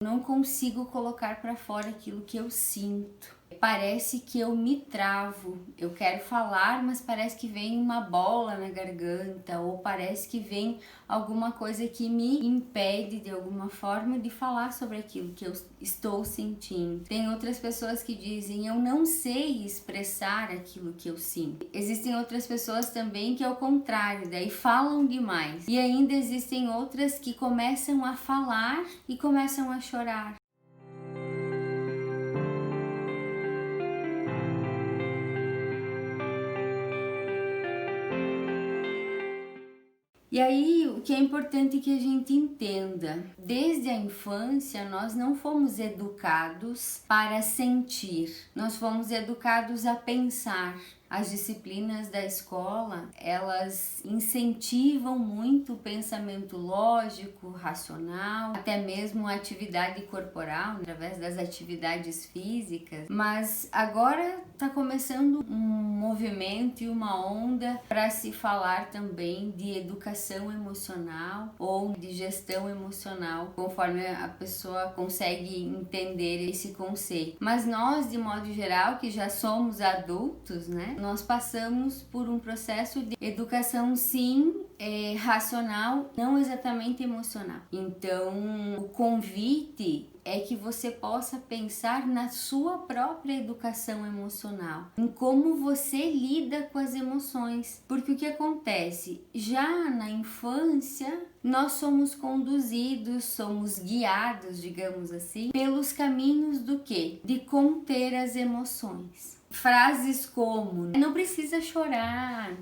Não consigo colocar para fora aquilo que eu sinto. Parece que eu me travo. Eu quero falar, mas parece que vem uma bola na garganta, ou parece que vem alguma coisa que me impede de alguma forma de falar sobre aquilo que eu estou sentindo. Tem outras pessoas que dizem: eu não sei expressar aquilo que eu sinto. Existem outras pessoas também que é o contrário, daí falam demais. E ainda existem outras que começam a falar e começam a chorar. E aí, o que é importante que a gente entenda, desde a infância nós não fomos educados para sentir, nós fomos educados a pensar. As disciplinas da escola, elas incentivam muito o pensamento lógico, racional, até mesmo a atividade corporal, através das atividades físicas, mas agora está começando um movimento e uma onda para se falar também de educação emocional ou de gestão emocional, conforme a pessoa consegue entender esse conceito. Mas nós, de modo geral, que já somos adultos, né? Nós passamos por um processo de educação, sim, racional, não exatamente emocional. Então, o convite é que você possa pensar na sua própria educação emocional, em como você lida com as emoções. Porque o que acontece? Já na infância, nós somos conduzidos, somos guiados, digamos assim, pelos caminhos do quê? De conter as emoções. Frases como: não precisa chorar.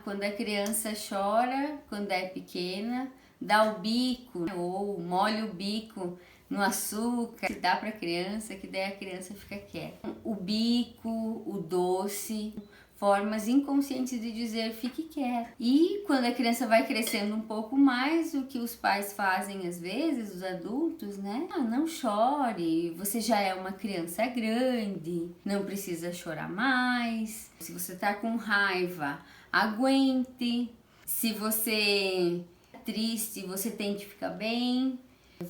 Quando a criança chora, quando é pequena, dá o bico, ou molha o bico no açúcar, que dá para a criança, que daí a criança fica quieta. O bico, o doce, formas inconscientes de dizer fique quieto. E quando a criança vai crescendo um pouco mais, o que os pais fazem às vezes, os adultos, né? Não chore, você já é uma criança grande, não precisa chorar mais. Se você tá com raiva, aguente. Se você é triste, você tem que ficar bem.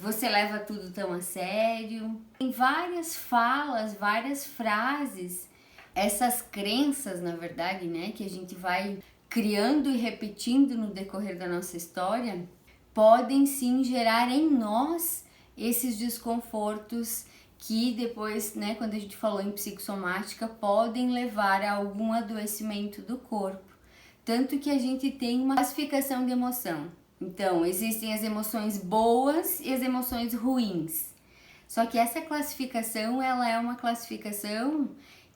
Você leva tudo tão a sério. Tem várias falas, várias frases, essas crenças, na verdade, né, que a gente vai criando e repetindo no decorrer da nossa história, podem sim gerar em nós esses desconfortos que depois, né, quando a gente falou em psicossomática, podem levar a algum adoecimento do corpo. Tanto que a gente tem uma classificação de emoção. Então, existem as emoções boas e as emoções ruins. Só que essa classificação, ela é uma classificação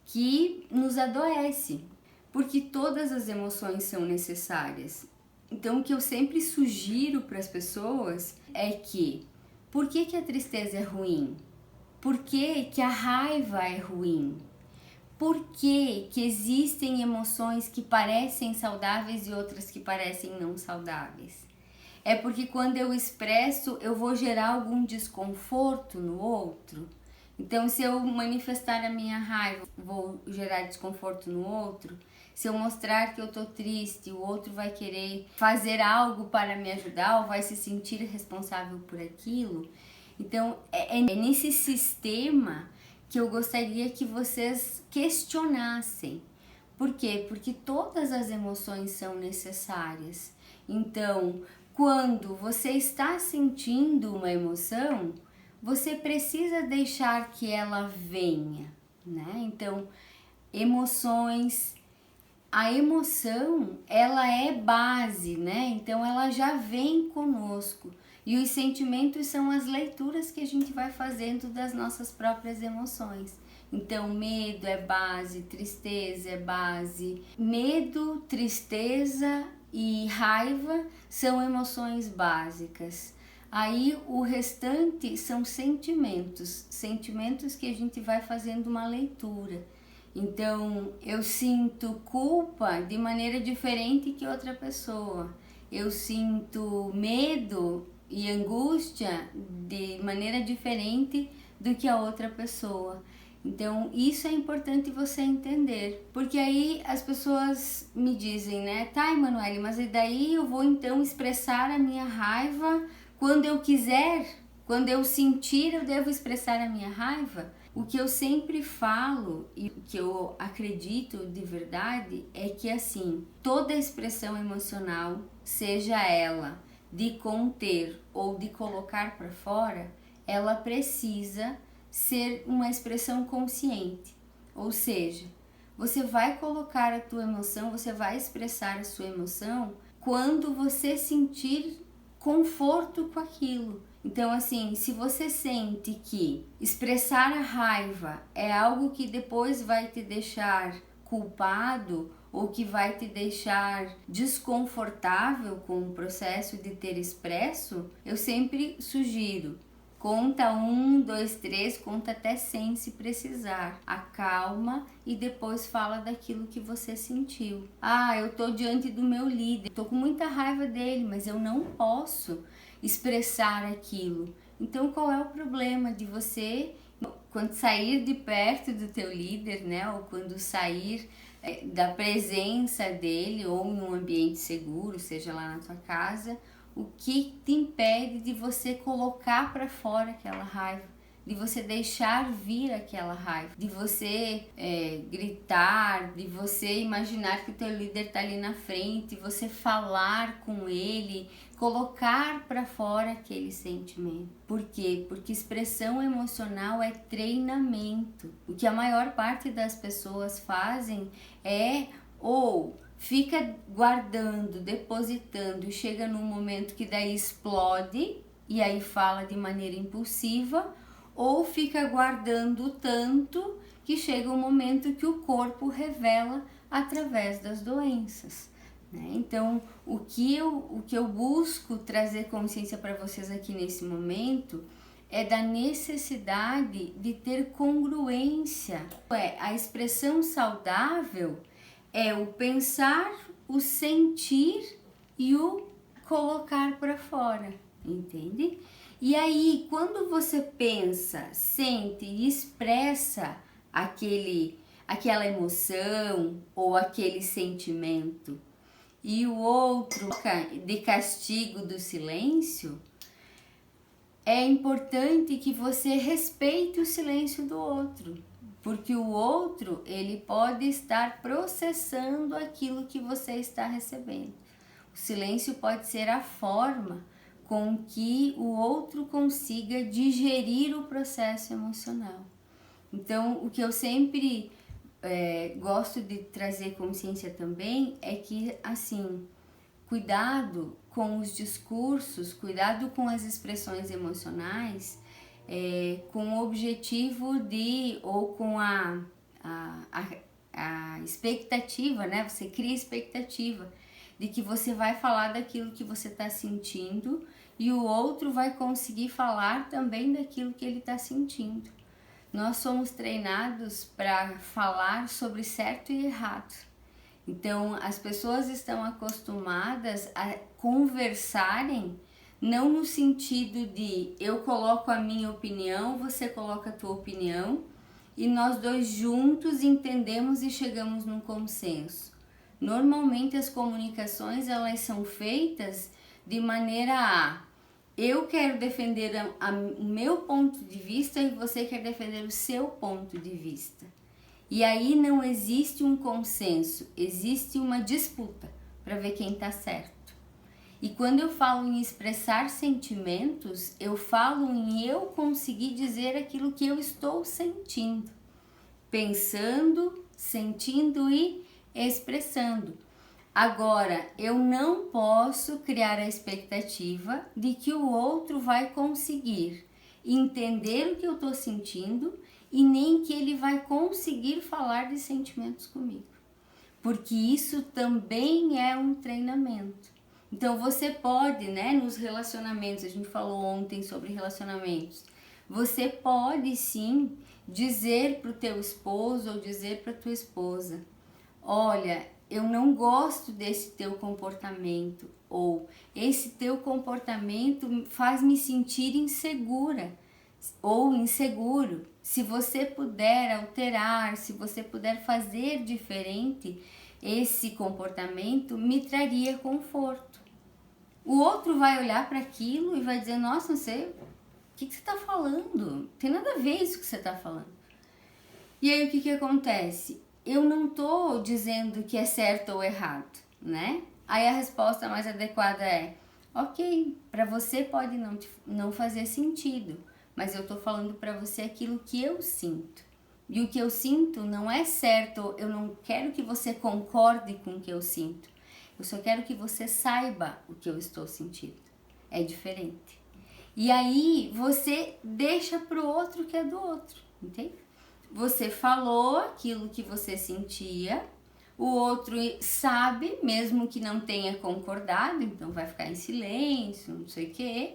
que nos adoece, porque todas as emoções são necessárias. Então, o que eu sempre sugiro para as pessoas é que, por que a tristeza é ruim? Por que a raiva é ruim? Por que existem emoções que parecem saudáveis e outras que parecem não saudáveis? É porque quando eu expresso, eu vou gerar algum desconforto no outro. Então, se eu manifestar a minha raiva, vou gerar desconforto no outro. Se eu mostrar que eu tô triste, o outro vai querer fazer algo para me ajudar ou vai se sentir responsável por aquilo. Então, é nesse sistema que eu gostaria que vocês questionassem. Por quê? Porque todas as emoções são necessárias. Então, quando você está sentindo uma emoção, você precisa deixar que ela venha, né? Então, a emoção, ela é base, né? Então, ela já vem conosco. E os sentimentos são as leituras que a gente vai fazendo das nossas próprias emoções. Então, medo é base, tristeza é base. Medo, tristeza e raiva são emoções básicas. Aí o restante são sentimentos que a gente vai fazendo uma leitura. Então, eu sinto culpa de maneira diferente que outra pessoa. Eu sinto medo e angústia de maneira diferente do que a outra pessoa. Então, isso é importante você entender, porque aí as pessoas me dizem, né, tá, Emanuele, mas e daí eu vou então expressar a minha raiva quando eu quiser? Quando eu sentir, eu devo expressar a minha raiva? O que eu sempre falo e o que eu acredito de verdade é que assim, toda expressão emocional, seja ela de conter ou de colocar para fora, ela precisa ser uma expressão consciente. Ou seja, você vai colocar a tua emoção, você vai expressar a sua emoção quando você sentir conforto com aquilo. Então, assim, se você sente que expressar a raiva é algo que depois vai te deixar culpado ou que vai te deixar desconfortável com o processo de ter expresso, eu sempre sugiro: conta 1, 2, 3, conta até 100 se precisar. Acalma e depois fala daquilo que você sentiu. Ah, eu tô diante do meu líder, tô com muita raiva dele, mas eu não posso expressar aquilo. Então, qual é o problema de você, quando sair de perto do teu líder, né, ou quando sair da presença dele ou em um ambiente seguro, seja lá na tua casa, o que te impede de você colocar para fora aquela raiva, de você deixar vir aquela raiva, de você gritar, de você imaginar que o teu líder está ali na frente, você falar com ele, colocar para fora aquele sentimento. Por quê? Porque expressão emocional é treinamento. O que a maior parte das pessoas fazem é ou fica guardando, depositando e chega num momento que daí explode e aí fala de maneira impulsiva, ou fica guardando tanto que chega um momento que o corpo revela através das doenças, né? Então, o que eu busco trazer consciência para vocês aqui nesse momento é da necessidade de ter congruência. A expressão saudável é o pensar, o sentir e o colocar para fora, entende? E aí, quando você pensa, sente e expressa aquela emoção ou aquele sentimento, e o outro de castigo do silêncio, é importante que você respeite o silêncio do outro, porque o outro, ele pode estar processando aquilo que você está recebendo. O silêncio pode ser a forma com que o outro consiga digerir o processo emocional. Então, o que eu sempre gosto de trazer consciência também é que, assim, cuidado com os discursos, cuidado com as expressões emocionais, com o objetivo de, ou com a expectativa, né? Você cria expectativa de que você vai falar daquilo que você está sentindo e o outro vai conseguir falar também daquilo que ele está sentindo. Nós somos treinados para falar sobre certo e errado. Então, as pessoas estão acostumadas a conversarem não no sentido de eu coloco a minha opinião, você coloca a tua opinião e nós dois juntos entendemos e chegamos num consenso. Normalmente as comunicações elas são feitas de maneira a eu quero defender o meu ponto de vista e você quer defender o seu ponto de vista. E aí não existe um consenso, existe uma disputa para ver quem está certo. E quando eu falo em expressar sentimentos, eu falo em eu conseguir dizer aquilo que eu estou sentindo, pensando, sentindo e expressando. Agora, eu não posso criar a expectativa de que o outro vai conseguir entender o que eu estou sentindo e nem que ele vai conseguir falar de sentimentos comigo, porque isso também é um treinamento. Então você pode, né, nos relacionamentos, a gente falou ontem sobre relacionamentos, você pode sim dizer para o teu esposo ou dizer para tua esposa: olha, eu não gosto desse teu comportamento, ou esse teu comportamento faz me sentir insegura ou inseguro. Se você puder alterar, se você puder fazer diferente, esse comportamento me traria conforto. O outro vai olhar para aquilo e vai dizer: nossa, você que você tá falando? Não tem nada a ver isso que você tá falando. E aí o que acontece? Eu não tô dizendo que é certo ou errado, né? Aí a resposta mais adequada é: ok, para você pode não fazer sentido, mas eu tô falando para você aquilo que eu sinto. E o que eu sinto não é certo, eu não quero que você concorde com o que eu sinto. Eu só quero que você saiba o que eu estou sentindo. É diferente. E aí você deixa pro outro que é do outro, entende? Você falou aquilo que você sentia, o outro sabe, mesmo que não tenha concordado, então vai ficar em silêncio, não sei o quê.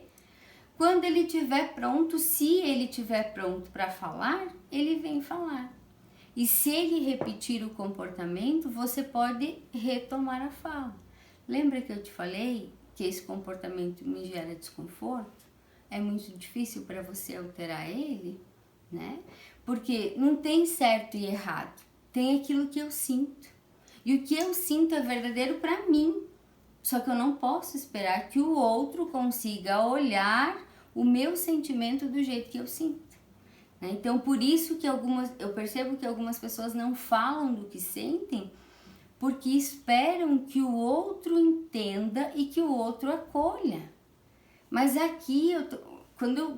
Quando ele estiver pronto, se ele estiver pronto para falar, ele vem falar. E se ele repetir o comportamento, você pode retomar a fala. Lembra que eu te falei que esse comportamento me gera desconforto? É muito difícil para você alterar ele, né? Porque não tem certo e errado, tem aquilo que eu sinto. E o que eu sinto é verdadeiro para mim. Só que eu não posso esperar que o outro consiga olhar o meu sentimento do jeito que eu sinto. Né? Então, por isso que eu percebo que algumas pessoas não falam do que sentem, porque esperam que o outro entenda e que o outro acolha. Mas aqui,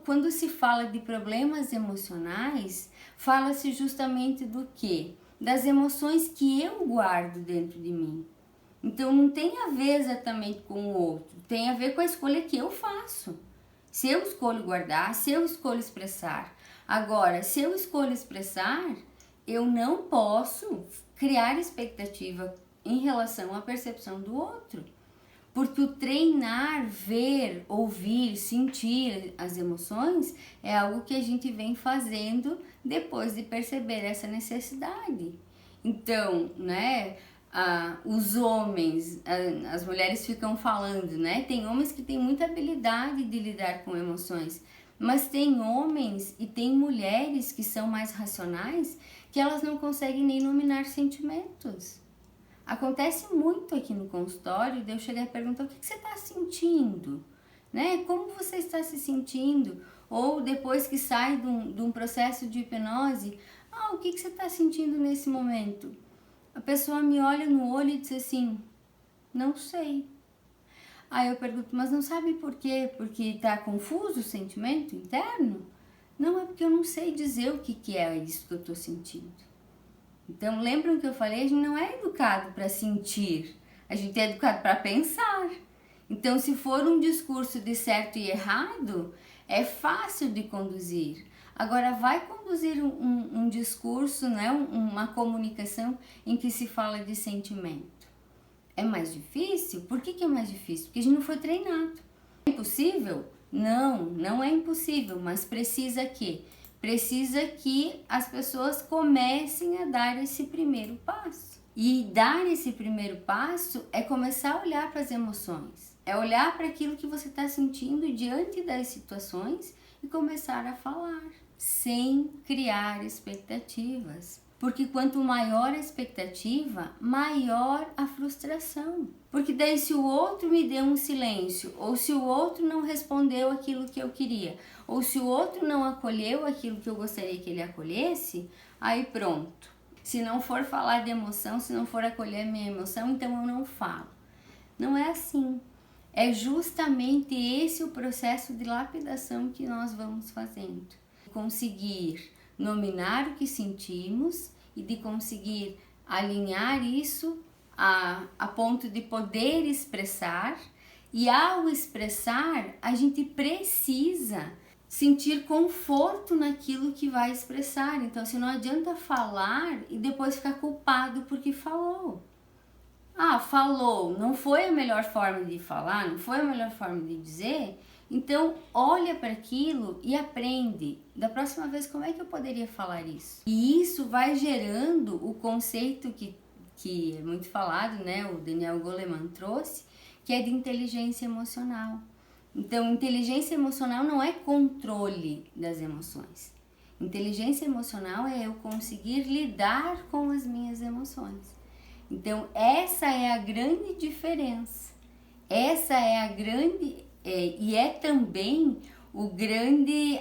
quando se fala de problemas emocionais, fala-se justamente do quê? Das emoções que eu guardo dentro de mim. Então não tem a ver exatamente com o outro, tem a ver com a escolha que eu faço. Se eu escolho guardar, se eu escolho expressar. Agora, se eu escolho expressar, eu não posso criar expectativa em relação à percepção do outro. Porque o treinar, ver, ouvir, sentir as emoções é algo que a gente vem fazendo depois de perceber essa necessidade. Então, né, os homens, as mulheres ficam falando, né? Tem homens que têm muita habilidade de lidar com emoções, mas tem homens e tem mulheres que são mais racionais que elas não conseguem nem nominar sentimentos. Acontece muito aqui no consultório de eu chegar e perguntar: o que você está sentindo? Né? Como você está se sentindo? Ou depois que sai de um processo de hipnose: o que você está sentindo nesse momento? A pessoa me olha no olho e diz assim: não sei. Aí eu pergunto: mas não sabe por quê? Porque está confuso o sentimento interno? Não, é porque eu não sei dizer o que é isso que eu estou sentindo. Então, lembram que eu falei? A gente não é educado para sentir, a gente é educado para pensar. Então, se for um discurso de certo e errado, é fácil de conduzir. Agora, vai conduzir um discurso, né? Uma comunicação em que se fala de sentimento. É mais difícil? Por que é mais difícil? Porque a gente não foi treinado. É impossível? Não, não é impossível, mas precisa que as pessoas comecem a dar esse primeiro passo. E dar esse primeiro passo é começar a olhar para as emoções. É olhar para aquilo que você está sentindo diante das situações e começar a falar, sem criar expectativas. Porque quanto maior a expectativa, maior a frustração. Porque daí se o outro me deu um silêncio, ou se o outro não respondeu aquilo que eu queria, ou se o outro não acolheu aquilo que eu gostaria que ele acolhesse, aí pronto. Se não for falar de emoção, se não for acolher a minha emoção, então eu não falo. Não é assim. É justamente esse o processo de lapidação que nós vamos fazendo. Conseguir nominar o que sentimos e de conseguir alinhar isso a ponto de poder expressar. E ao expressar, a gente precisa sentir conforto naquilo que vai expressar. Então, assim, não adianta falar e depois ficar culpado porque falou. Falou, não foi a melhor forma de falar, não foi a melhor forma de dizer. Então, olha para aquilo e aprende. Da próxima vez, como é que eu poderia falar isso? E isso vai gerando o conceito que é muito falado, né? O Daniel Goleman trouxe, que é de inteligência emocional. Então, inteligência emocional não é controle das emoções. Inteligência emocional é eu conseguir lidar com as minhas emoções. Então, essa é a grande diferença. Essa é a grande... e é também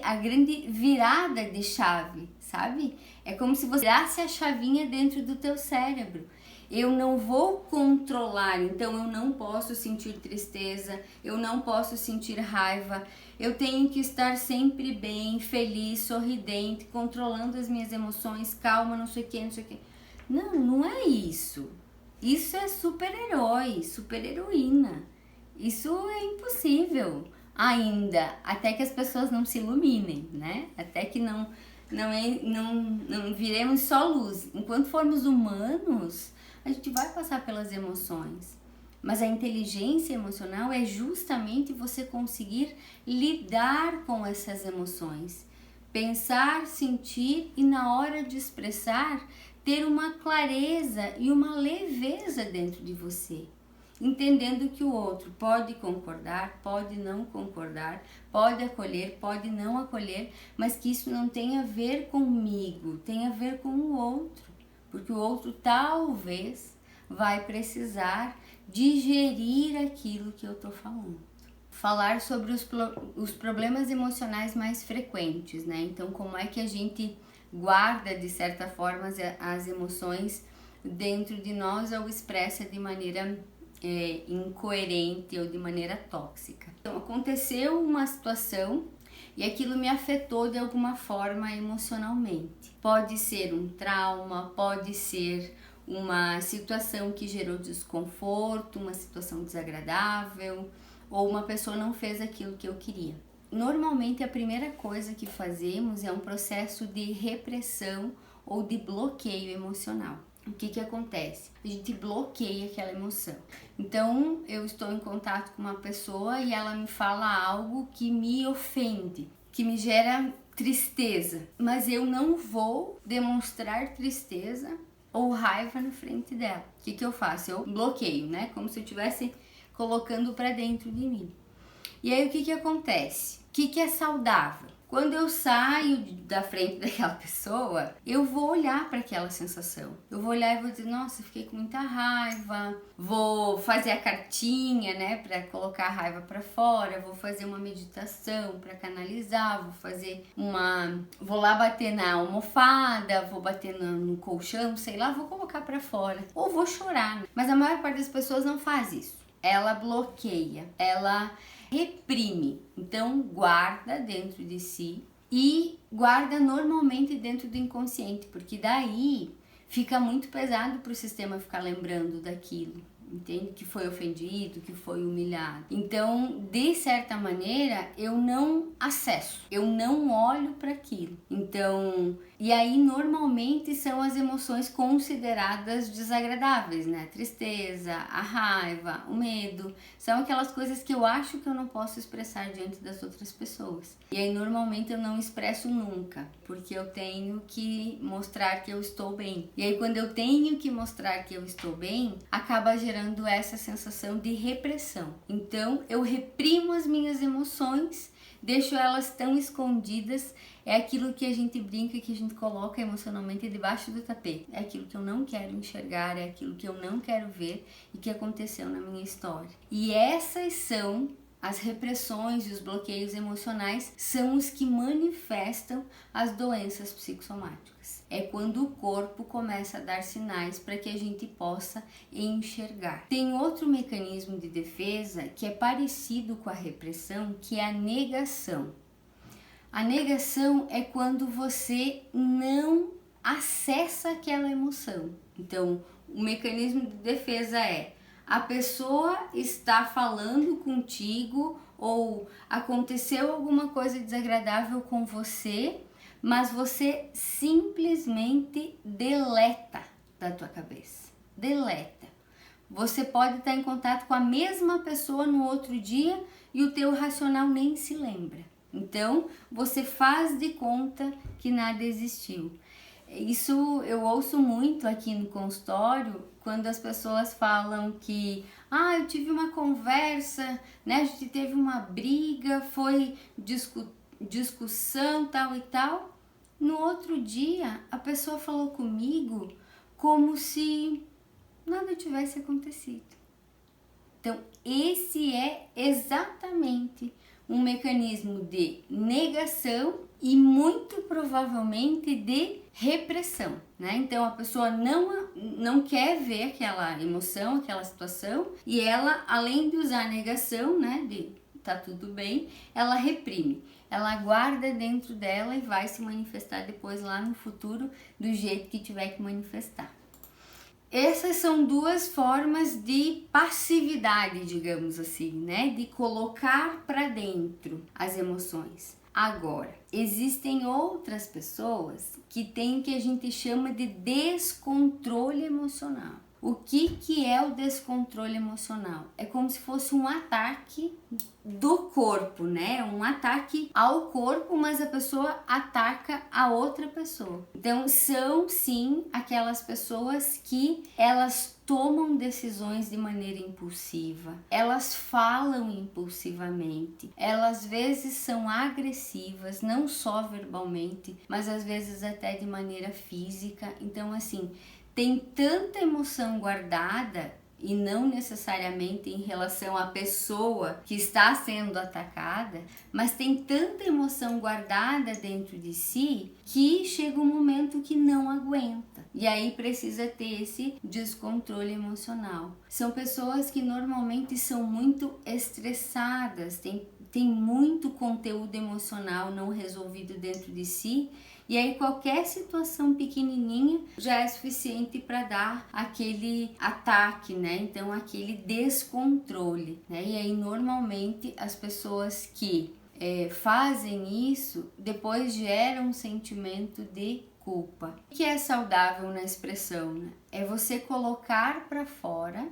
a grande virada de chave, sabe? É como se você virasse a chavinha dentro do teu cérebro. Eu não vou controlar, então eu não posso sentir tristeza, eu não posso sentir raiva, eu tenho que estar sempre bem, feliz, sorridente, controlando as minhas emoções, calma, não sei o que, não sei o que. Não, não é isso. Isso é super-herói, super-heroína. Isso é impossível ainda, até que as pessoas não se iluminem, né? Até que não viremos só luz. Enquanto formos humanos, a gente vai passar pelas emoções. Mas a inteligência emocional é justamente você conseguir lidar com essas emoções. Pensar, sentir e na hora de expressar, ter uma clareza e uma leveza dentro de você. Entendendo que o outro pode concordar, pode não concordar, pode acolher, pode não acolher, mas que isso não tem a ver comigo, tem a ver com o outro, porque o outro talvez vai precisar digerir aquilo que eu tô falando. Falar sobre os problemas emocionais mais frequentes, né? Então, como é que a gente guarda, de certa forma, as emoções dentro de nós ou expressa de maneira incoerente ou de maneira tóxica. Então, aconteceu uma situação e aquilo me afetou de alguma forma emocionalmente. Pode ser um trauma, pode ser uma situação que gerou desconforto, uma situação desagradável, ou uma pessoa não fez aquilo que eu queria. Normalmente a primeira coisa que fazemos é um processo de repressão ou de bloqueio emocional. O que acontece? A gente bloqueia aquela emoção. Então, eu estou em contato com uma pessoa e ela me fala algo que me ofende, que me gera tristeza, mas eu não vou demonstrar tristeza ou raiva na frente dela. O que eu faço? Eu bloqueio, né? Como se eu estivesse colocando para dentro de mim. E aí, o que acontece? O que é saudável? Quando eu saio da frente daquela pessoa, eu vou olhar para aquela sensação. Eu vou olhar e vou dizer, nossa, fiquei com muita raiva. Vou fazer a cartinha, né, para colocar a raiva para fora. Vou fazer uma meditação para canalizar. Vou lá bater na almofada, vou bater no colchão, sei lá, vou colocar para fora. Ou vou chorar. Mas a maior parte das pessoas não faz isso. Ela bloqueia, ela reprime, então guarda dentro de si e guarda normalmente dentro do inconsciente, porque daí fica muito pesado para o sistema ficar lembrando daquilo, entende? Que foi ofendido, que foi humilhado. Então, de certa maneira, eu não acesso, eu não olho para aquilo. Então, e aí normalmente são as emoções consideradas desagradáveis, né? A tristeza, a raiva, o medo, são aquelas coisas que eu acho que eu não posso expressar diante das outras pessoas. E aí normalmente eu não expresso nunca, porque eu tenho que mostrar que eu estou bem. E aí quando eu tenho que mostrar que eu estou bem, acaba gerando essa sensação de repressão. Então eu reprimo as minhas emoções, deixo elas tão escondidas. É aquilo que a gente brinca, que a gente coloca emocionalmente debaixo do tapete. É aquilo que eu não quero enxergar, é aquilo que eu não quero ver e que aconteceu na minha história. E essas são as repressões e os bloqueios emocionais, são os que manifestam as doenças psicossomáticas. É quando o corpo começa a dar sinais para que a gente possa enxergar. Tem outro mecanismo de defesa que é parecido com a repressão, que é a negação. A negação é quando você não acessa aquela emoção. Então, o mecanismo de defesa é: a pessoa está falando contigo ou aconteceu alguma coisa desagradável com você, mas você simplesmente deleta da tua cabeça. Deleta. Você pode estar em contato com a mesma pessoa no outro dia e o teu racional nem se lembra. Então, você faz de conta que nada existiu. Isso eu ouço muito aqui no consultório, quando as pessoas falam que eu tive uma conversa, né? A gente teve uma briga, foi discussão, tal e tal. No outro dia, a pessoa falou comigo como se nada tivesse acontecido. Então, esse é exatamente um mecanismo de negação e muito provavelmente de repressão, né? Então a pessoa não quer ver aquela emoção, aquela situação, e ela, além de usar a negação, né, de tá tudo bem, ela reprime. Ela guarda dentro dela e vai se manifestar depois lá no futuro do jeito que tiver que manifestar. Essas são duas formas de passividade, digamos assim, né? De colocar para dentro as emoções. Agora, existem outras pessoas que têm o que a gente chama de descontrole emocional. O que é o descontrole emocional? É como se fosse um ataque do corpo, né? Um ataque ao corpo, mas a pessoa ataca a outra pessoa. Então, são sim aquelas pessoas que elas tomam decisões de maneira impulsiva, elas falam impulsivamente, elas às vezes são agressivas, não só verbalmente, mas às vezes até de maneira física. Então, assim, tem tanta emoção guardada e não necessariamente em relação à pessoa que está sendo atacada, mas tem tanta emoção guardada dentro de si que chega um momento que não aguenta. E aí precisa ter esse descontrole emocional. São pessoas que normalmente são muito estressadas, tem muito conteúdo emocional não resolvido dentro de si. E aí qualquer situação pequenininha já é suficiente para dar aquele ataque, né? Então aquele descontrole, né? E aí normalmente as pessoas que fazem isso depois geram um sentimento de culpa. O que é saudável na expressão, né? É você colocar para fora,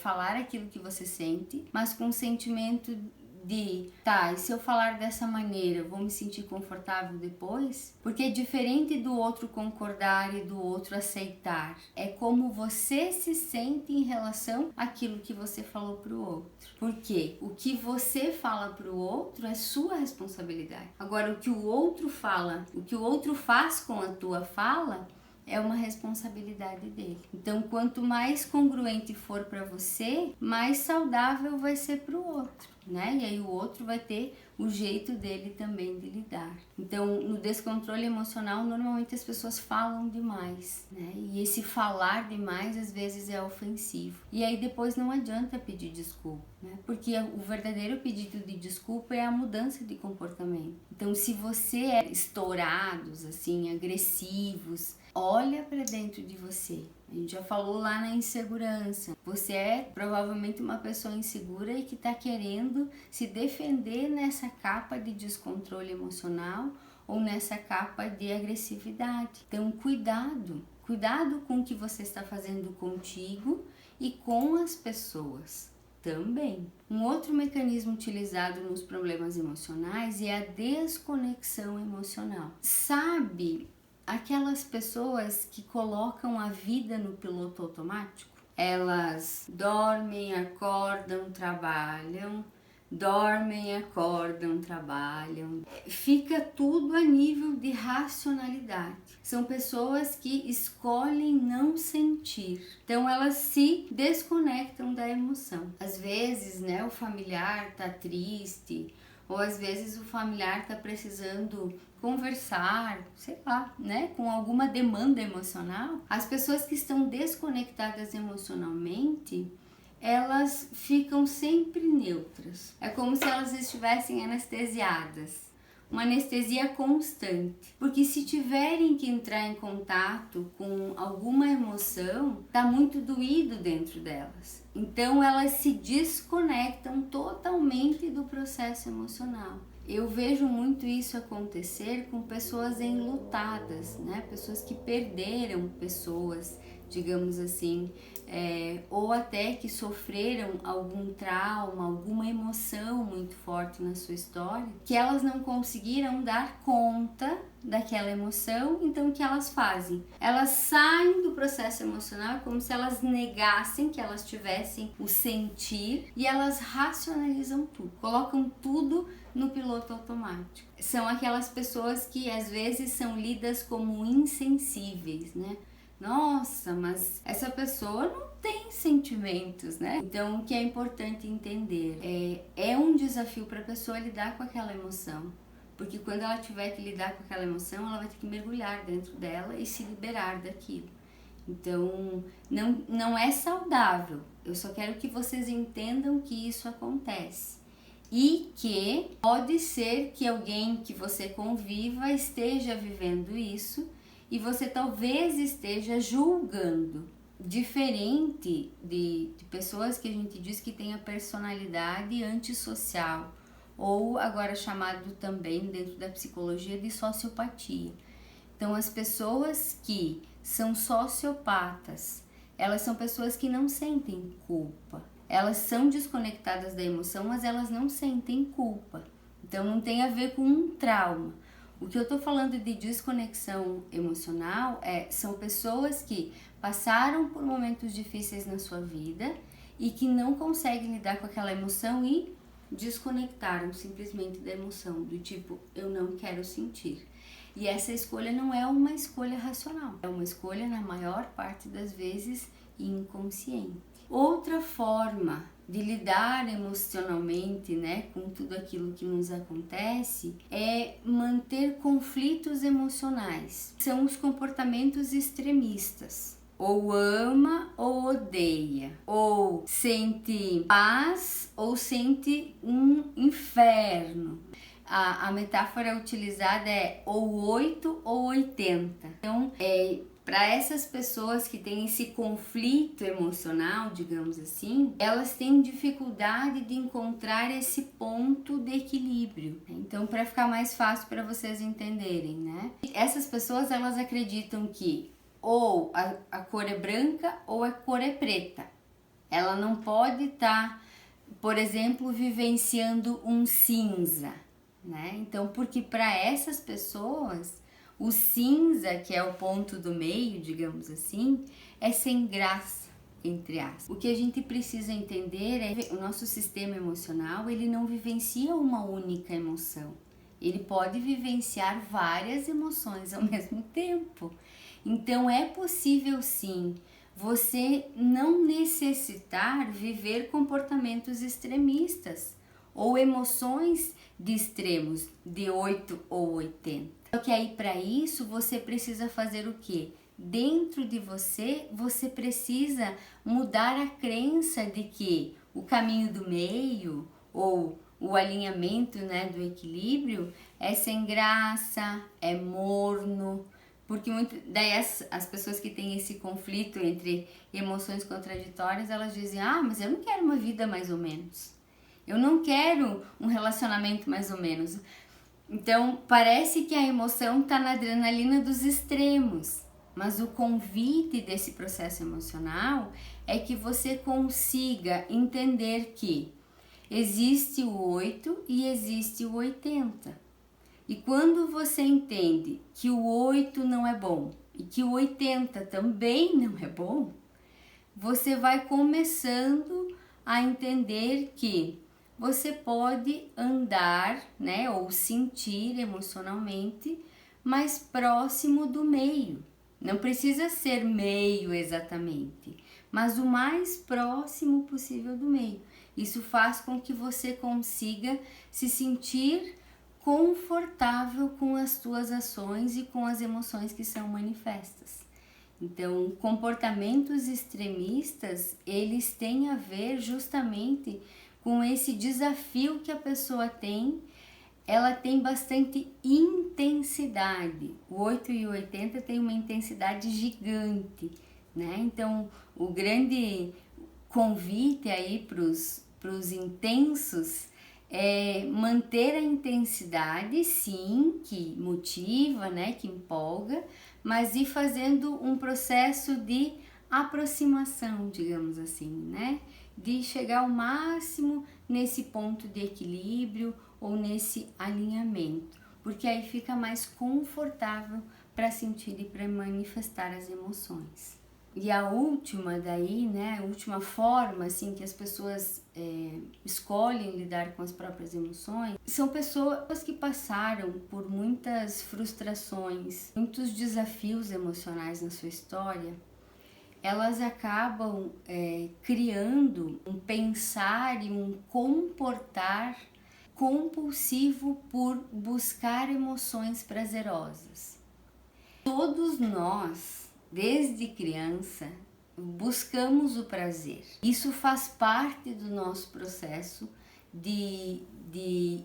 falar aquilo que você sente, mas com um sentimento de, tá, e se eu falar dessa maneira, eu vou me sentir confortável depois? Porque é diferente do outro concordar e do outro aceitar. É como você se sente em relação àquilo que você falou pro outro. Porque o que você fala pro outro é sua responsabilidade. Agora, o que o outro fala, o que o outro faz com a tua fala, é uma responsabilidade dele. Então, quanto mais congruente for para você, mais saudável vai ser para o outro, né? E aí o outro vai ter o jeito dele também de lidar. Então, no descontrole emocional, normalmente as pessoas falam demais, né? E esse falar demais às vezes é ofensivo. E aí depois não adianta pedir desculpa, né? Porque o verdadeiro pedido de desculpa é a mudança de comportamento. Então, se você é estourados, assim, agressivos, olha para dentro de você. A gente já falou lá na insegurança. Você é provavelmente uma pessoa insegura e que está querendo se defender nessa capa de descontrole emocional ou nessa capa de agressividade. Então, cuidado. Cuidado com o que você está fazendo contigo e com as pessoas também. Um outro mecanismo utilizado nos problemas emocionais é a desconexão emocional. Sabe aquelas pessoas que colocam a vida no piloto automático? Elas dormem, acordam, trabalham, dormem, acordam, trabalham. Fica tudo a nível de racionalidade. São pessoas que escolhem não sentir. Então elas se desconectam da emoção. Às vezes, né, o familiar tá triste, ou às vezes o familiar tá precisando conversar, sei lá, né, com alguma demanda emocional. As pessoas que estão desconectadas emocionalmente, elas ficam sempre neutras. É como se elas estivessem anestesiadas. Uma anestesia constante. Porque se tiverem que entrar em contato com alguma emoção, tá muito doído dentro delas. Então elas se desconectam totalmente do processo emocional. Eu vejo muito isso acontecer com pessoas enlutadas, né? Pessoas que perderam pessoas, digamos assim, ou até que sofreram algum trauma, alguma emoção muito forte na sua história, que elas não conseguiram dar conta daquela emoção. Então o que elas fazem? Elas saem do processo emocional como se elas negassem que elas tivessem o sentir e elas racionalizam tudo, colocam tudo no piloto automático. São aquelas pessoas que às vezes são lidas como insensíveis, né? Nossa, mas essa pessoa tem sentimentos, né? Então, o que é importante entender é um desafio para a pessoa lidar com aquela emoção. Porque quando ela tiver que lidar com aquela emoção, ela vai ter que mergulhar dentro dela e se liberar daquilo. Então, não é saudável. Eu só quero que vocês entendam que isso acontece. E que pode ser que alguém que você conviva esteja vivendo isso e você talvez esteja julgando. Diferente de pessoas que a gente diz que tem a personalidade antissocial, ou agora chamado também dentro da psicologia de sociopatia. Então, as pessoas que são sociopatas, elas são pessoas que não sentem culpa. Elas são desconectadas da emoção, mas elas não sentem culpa. Então, não tem a ver com um trauma. O que eu estou falando de desconexão emocional são pessoas que passaram por momentos difíceis na sua vida e que não conseguem lidar com aquela emoção e desconectaram simplesmente da emoção, do tipo, eu não quero sentir. E essa escolha não é uma escolha racional, é uma escolha, na maior parte das vezes, inconsciente. Outra forma de lidar emocionalmente, né, com tudo aquilo que nos acontece, é manter conflitos emocionais. São os comportamentos extremistas. Ou ama ou odeia, ou sente paz ou sente um inferno. A metáfora utilizada é ou 8 ou 80. Então, para essas pessoas que têm esse conflito emocional, digamos assim, elas têm dificuldade de encontrar esse ponto de equilíbrio. Então, para ficar mais fácil para vocês entenderem, né? Essas pessoas, elas acreditam que ou a cor é branca ou a cor é preta. Ela não pode estar, por exemplo, vivenciando um cinza, né? Então, porque para essas pessoas, o cinza, que é o ponto do meio, digamos assim, é sem graça, entre aspas. O que a gente precisa entender é que o nosso sistema emocional, ele não vivencia uma única emoção. Ele pode vivenciar várias emoções ao mesmo tempo. Então, é possível sim você não necessitar viver comportamentos extremistas ou emoções de extremos, de 8 ou 80. Só que aí para isso você precisa fazer o quê? Dentro de você, você precisa mudar a crença de que o caminho do meio ou o alinhamento, né, do equilíbrio é sem graça, é morno. Porque daí as pessoas que têm esse conflito entre emoções contraditórias, elas dizem, mas eu não quero uma vida mais ou menos. Eu não quero um relacionamento mais ou menos. Então, parece que a emoção está na adrenalina dos extremos. Mas o convite desse processo emocional é que você consiga entender que existe o 8 e existe o 80. E quando você entende que o 8 não é bom e que o 80 também não é bom, você vai começando a entender que você pode andar, né, ou sentir emocionalmente mais próximo do meio. Não precisa ser meio exatamente, mas o mais próximo possível do meio. Isso faz com que você consiga se sentir confortável com as tuas ações e com as emoções que são manifestas. Então, comportamentos extremistas, eles têm a ver justamente com esse desafio que a pessoa tem. Ela tem bastante intensidade. O 8 e o 80 tem uma intensidade gigante, né? Então, o grande convite aí para os intensos é manter a intensidade, sim, que motiva, né, que empolga, mas ir fazendo um processo de aproximação, digamos assim, né, de chegar ao máximo nesse ponto de equilíbrio ou nesse alinhamento, porque aí fica mais confortável para sentir e para manifestar as emoções. E a última daí, né, a última forma assim que as pessoas escolhem lidar com as próprias emoções, são pessoas que passaram por muitas frustrações, muitos desafios emocionais na sua história elas acabam criando um pensar e um comportar compulsivo por buscar emoções prazerosas. Todos nós, desde criança, buscamos o prazer. Isso faz parte do nosso processo de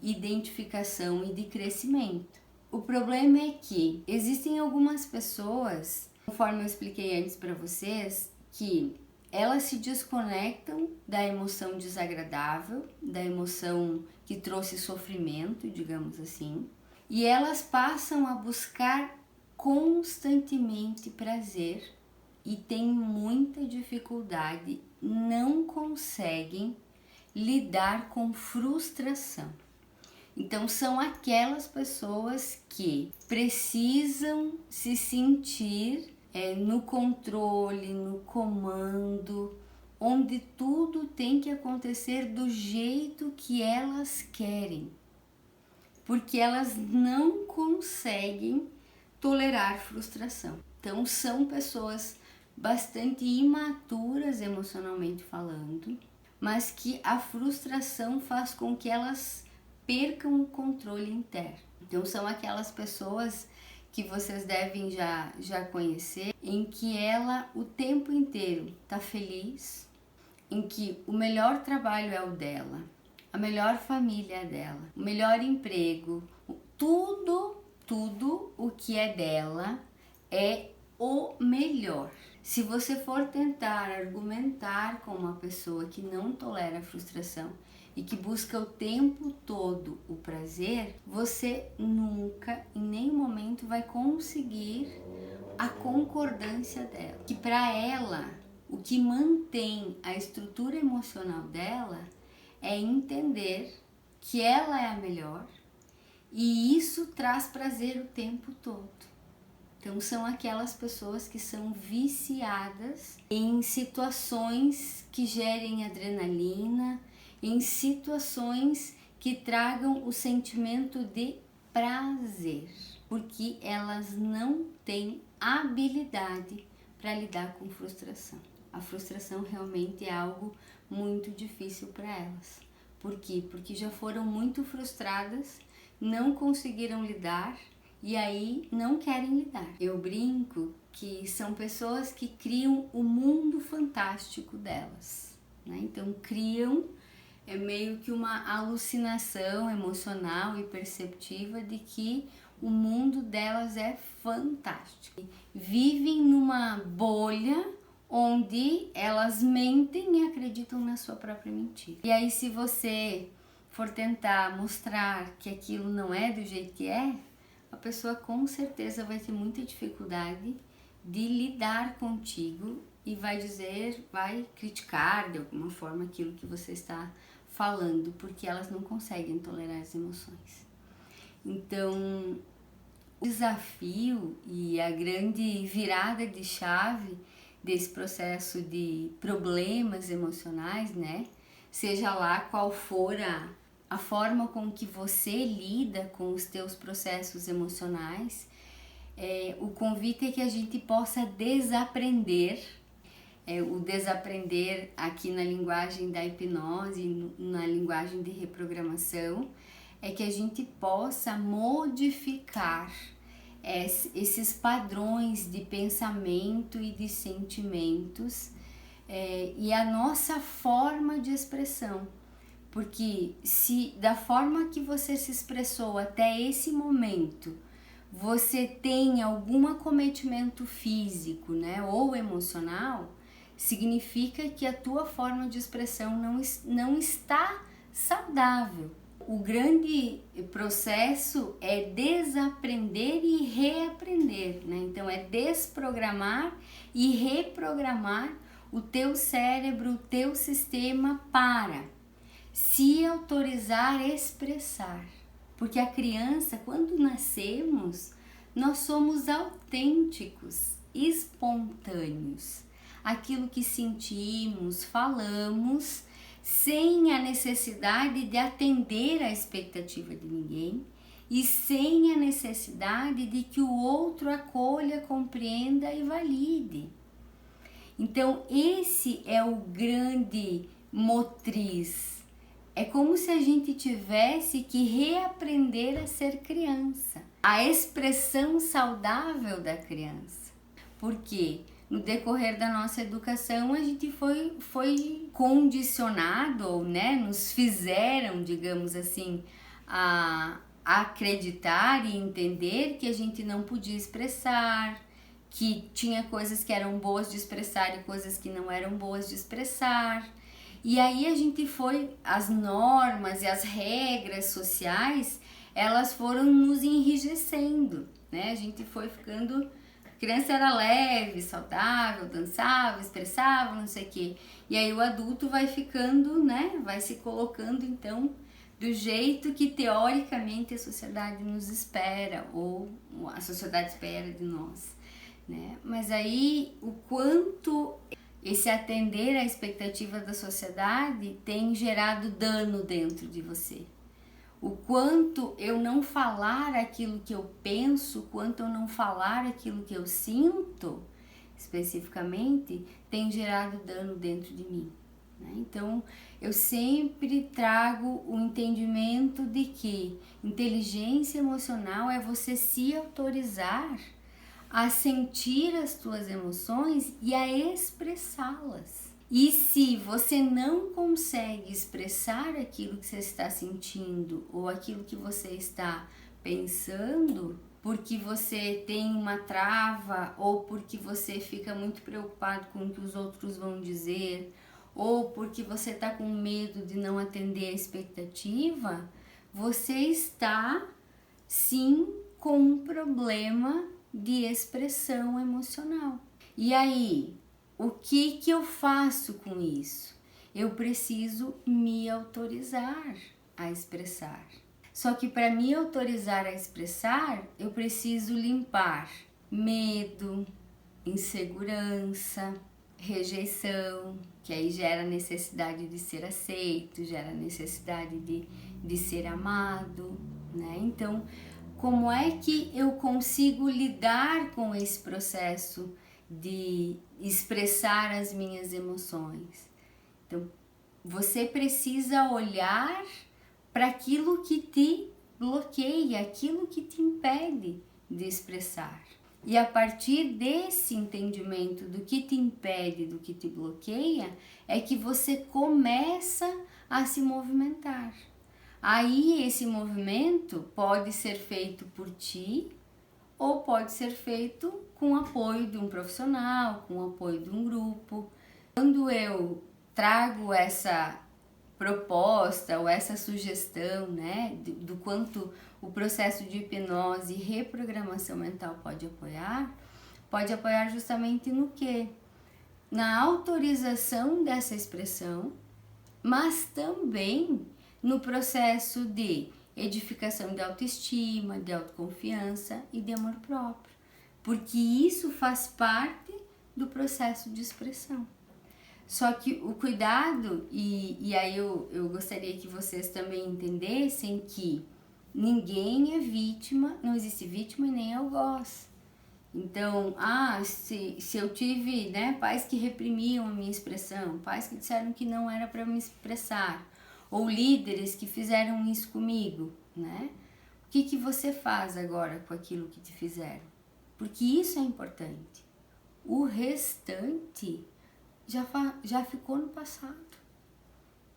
identificação e de crescimento. O problema é que existem algumas pessoas, conforme eu expliquei antes para vocês, que elas se desconectam da emoção desagradável, da emoção que trouxe sofrimento, digamos assim, e elas passam a buscar constantemente prazer e têm muita dificuldade, não conseguem lidar com frustração. Então são aquelas pessoas que precisam se sentir no controle, no comando, onde tudo tem que acontecer do jeito que elas querem, porque elas não conseguem tolerar frustração. Então são pessoas bastante imaturas emocionalmente falando, mas que a frustração faz com que elas percam o controle interno. Então são aquelas pessoas que vocês devem já conhecer, em que ela o tempo inteiro está feliz, em que o melhor trabalho é o dela, a melhor família é dela, o melhor emprego, tudo o que é dela é o melhor. Se você for tentar argumentar com uma pessoa que não tolera a frustração e que busca o tempo todo o prazer, você nunca, em nenhum momento, vai conseguir a concordância dela. Que para ela, o que mantém a estrutura emocional dela é entender que ela é a melhor e isso traz prazer o tempo todo. Então são aquelas pessoas que são viciadas em situações que gerem adrenalina, em situações que tragam o sentimento de prazer, porque elas não têm habilidade para lidar com frustração. A frustração realmente é algo muito difícil para elas. Por quê? Porque já foram muito frustradas, não conseguiram lidar e aí não querem lidar. Eu brinco que são pessoas que criam o mundo fantástico delas, né? Então criam meio que uma alucinação emocional e perceptiva de que o mundo delas é fantástico. Vivem numa bolha onde elas mentem e acreditam na sua própria mentira. E aí se você for tentar mostrar que aquilo não é do jeito que é, a pessoa com certeza vai ter muita dificuldade de lidar contigo e vai criticar de alguma forma aquilo que você está falando, porque elas não conseguem tolerar as emoções. Então, o desafio e a grande virada de chave desse processo de problemas emocionais, né? Seja lá qual for a forma com que você lida com os teus processos emocionais, o convite é que a gente possa desaprender. O desaprender aqui na linguagem da hipnose, na linguagem de reprogramação, é que a gente possa modificar esses padrões de pensamento e de sentimentos e a nossa forma de expressão. Porque se da forma que você se expressou até esse momento, você tem algum acometimento físico, né, ou emocional, significa que a tua forma de expressão não está saudável. O grande processo é desaprender e reaprender, né? Então é desprogramar e reprogramar o teu cérebro, o teu sistema para se autorizar a expressar. Porque a criança, quando nascemos, nós somos autênticos, espontâneos. Aquilo que sentimos, falamos, sem a necessidade de atender à expectativa de ninguém e sem a necessidade de que o outro acolha, compreenda e valide. Então esse é o grande motriz. É como se a gente tivesse que reaprender a ser criança, a expressão saudável da criança. Por quê? No decorrer da nossa educação a gente foi condicionado, né? Nos fizeram, digamos assim, a acreditar e entender que a gente não podia expressar, que tinha coisas que eram boas de expressar e coisas que não eram boas de expressar. E aí as normas e as regras sociais, elas foram nos enrijecendo, né? A gente foi ficando, a criança era leve, saudável, dançava, expressava, não sei o quê. E aí o adulto vai ficando, né? Vai se colocando então do jeito que teoricamente a sociedade nos espera, ou a sociedade espera de nós, né? Mas aí o quanto esse atender à expectativa da sociedade tem gerado dano dentro de você. O quanto eu não falar aquilo que eu penso, quanto eu não falar aquilo que eu sinto, especificamente, tem gerado dano dentro de mim. Então, eu sempre trago o entendimento de que inteligência emocional é você se autorizar a sentir as tuas emoções e a expressá-las. E se você não consegue expressar aquilo que você está sentindo ou aquilo que você está pensando, porque você tem uma trava ou porque você fica muito preocupado com o que os outros vão dizer, ou porque você está com medo de não atender a expectativa, você está sim com um problema de expressão emocional. E aí, o que eu faço com isso? Eu preciso me autorizar a expressar. Só que para me autorizar a expressar, eu preciso limpar medo, insegurança, rejeição, que aí gera necessidade de ser aceito, gera necessidade de ser amado, né? Então, como é que eu consigo lidar com esse processo de expressar as minhas emoções? Então, você precisa olhar para aquilo que te bloqueia, aquilo que te impede de expressar. E a partir desse entendimento do que te impede, do que te bloqueia, é que você começa a se movimentar. Aí esse movimento pode ser feito por ti ou pode ser feito com o apoio de um profissional, com o apoio de um grupo. Quando eu trago essa proposta ou essa sugestão, né, do quanto o processo de hipnose e reprogramação mental pode apoiar justamente no quê? Na autorização dessa expressão, mas também no processo de edificação de autoestima, de autoconfiança e de amor próprio, porque isso faz parte do processo de expressão. Só que o cuidado, e aí eu gostaria que vocês também entendessem que ninguém é vítima, não existe vítima e nem algoz. Então, se eu tive, né, pais que reprimiam a minha expressão, pais que disseram que não era para me expressar, ou líderes que fizeram isso comigo, né? O que você faz agora com aquilo que te fizeram? Porque isso é importante. O restante já ficou no passado,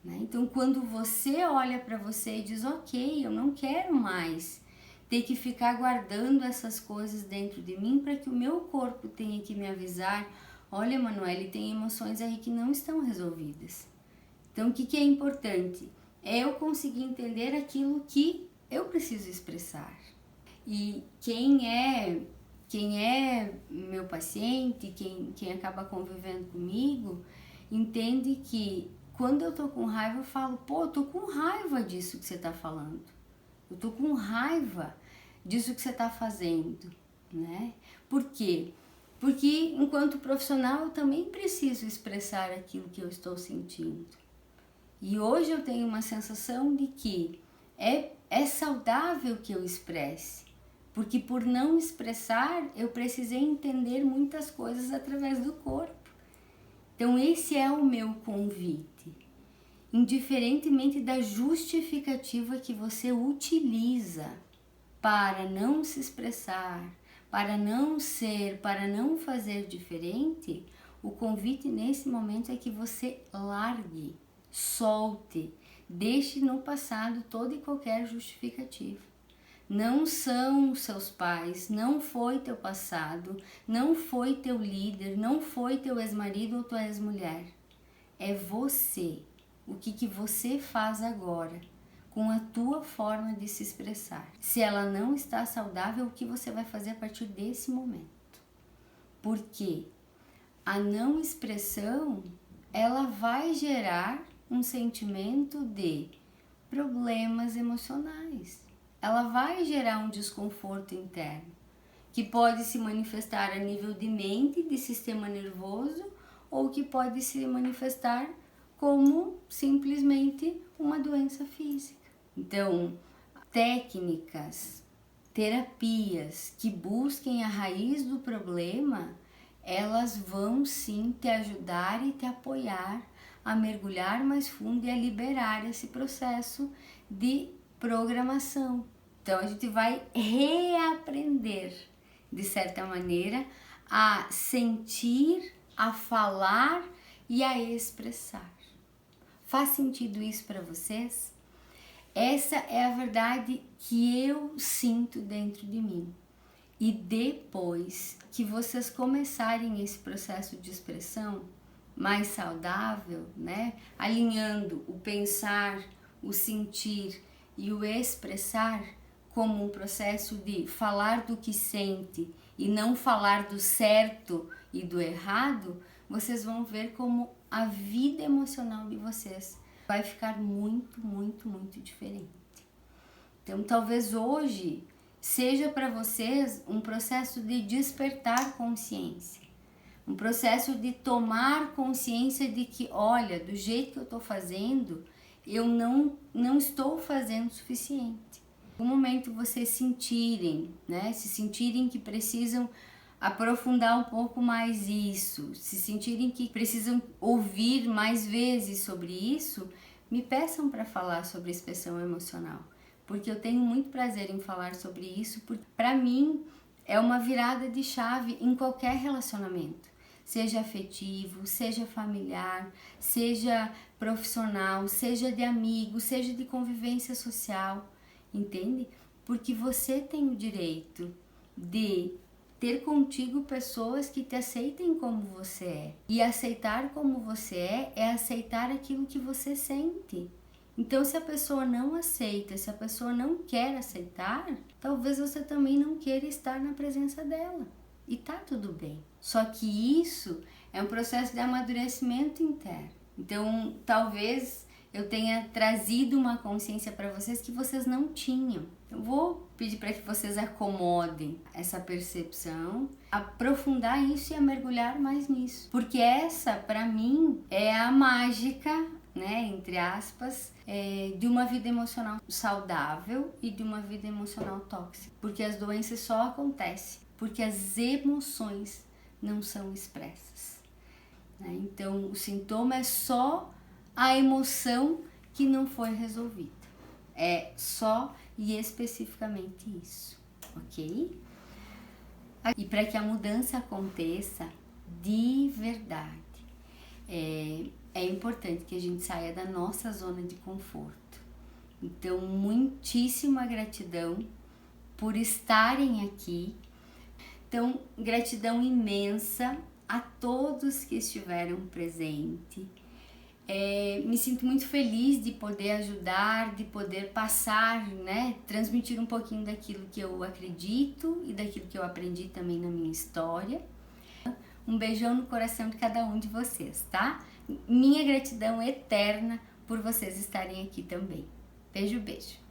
né? Então, quando você olha para você e diz, ok, eu não quero mais ter que ficar guardando essas coisas dentro de mim para que o meu corpo tenha que me avisar, olha, Manoel, tem emoções aí que não estão resolvidas. Então, o que é importante? É eu conseguir entender aquilo que eu preciso expressar. E quem é meu paciente, quem acaba convivendo comigo, entende que quando eu tô com raiva, eu falo, eu tô com raiva disso que você tá falando. Eu tô com raiva disso que você tá fazendo, né? Por quê? Porque enquanto profissional eu também preciso expressar aquilo que eu estou sentindo. E hoje eu tenho uma sensação de que é saudável que eu expresse. Porque por não expressar, eu precisei entender muitas coisas através do corpo. Então esse é o meu convite. Indiferentemente da justificativa que você utiliza para não se expressar, para não ser, para não fazer diferente, o convite nesse momento é que você largue, solte, deixe no passado toda e qualquer justificativa. Não são seus pais, não foi teu passado, não foi teu líder, não foi teu ex-marido ou tua ex-mulher. É você. O que você faz agora com a tua forma de se expressar. Se ela não está saudável, o que você vai fazer a partir desse momento? Porque a não expressão, ela vai gerar um sentimento de problemas emocionais. Ela vai gerar um desconforto interno, que pode se manifestar a nível de mente, de sistema nervoso, ou que pode se manifestar como simplesmente uma doença física. Então, técnicas, terapias que busquem a raiz do problema, elas vão sim te ajudar e te apoiar a mergulhar mais fundo e a liberar esse processo de programação. Então, a gente vai reaprender, de certa maneira, a sentir, a falar e a expressar. Faz sentido isso para vocês? Essa é a verdade que eu sinto dentro de mim. E depois que vocês começarem esse processo de expressão mais saudável, né? Alinhando o pensar, o sentir e o expressar como um processo de falar do que sente e não falar do certo e do errado, vocês vão ver como a vida emocional de vocês vai ficar muito, muito, muito diferente. Então, talvez hoje seja para vocês um processo de despertar consciência, um processo de tomar consciência de que, olha, do jeito que eu estou fazendo, eu não estou fazendo o suficiente. No momento vocês sentirem, né, se sentirem que precisam aprofundar um pouco mais isso, se sentirem que precisam ouvir mais vezes sobre isso, me peçam para falar sobre expressão emocional, porque eu tenho muito prazer em falar sobre isso, porque para mim é uma virada de chave em qualquer relacionamento, seja afetivo, seja familiar, seja profissional, seja de amigo, seja de convivência social, entende? Porque você tem o direito de ter contigo pessoas que te aceitem como você é. E aceitar como você é aceitar aquilo que você sente. Então, se a pessoa não aceita, se a pessoa não quer aceitar, talvez você também não queira estar na presença dela. E tá tudo bem. Só que isso é um processo de amadurecimento interno. Então, talvez eu tenha trazido uma consciência para vocês que vocês não tinham. Eu vou pedir para que vocês acomodem essa percepção, aprofundar isso e a mergulhar mais nisso. Porque essa, para mim, é a mágica, né, entre aspas, de uma vida emocional saudável e de uma vida emocional tóxica. Porque as doenças só acontecem porque as emoções não são expressas, né? Então, o sintoma é só a emoção que não foi resolvida. É só e especificamente isso, ok? E para que a mudança aconteça de verdade, é importante que a gente saia da nossa zona de conforto. Então, muitíssima gratidão por estarem aqui. Então, gratidão imensa a todos que estiveram presentes. Me sinto muito feliz de poder ajudar, de poder passar, né, transmitir um pouquinho daquilo que eu acredito e daquilo que eu aprendi também na minha história. Um beijão no coração de cada um de vocês, tá? Minha gratidão eterna por vocês estarem aqui também. Beijo, beijo.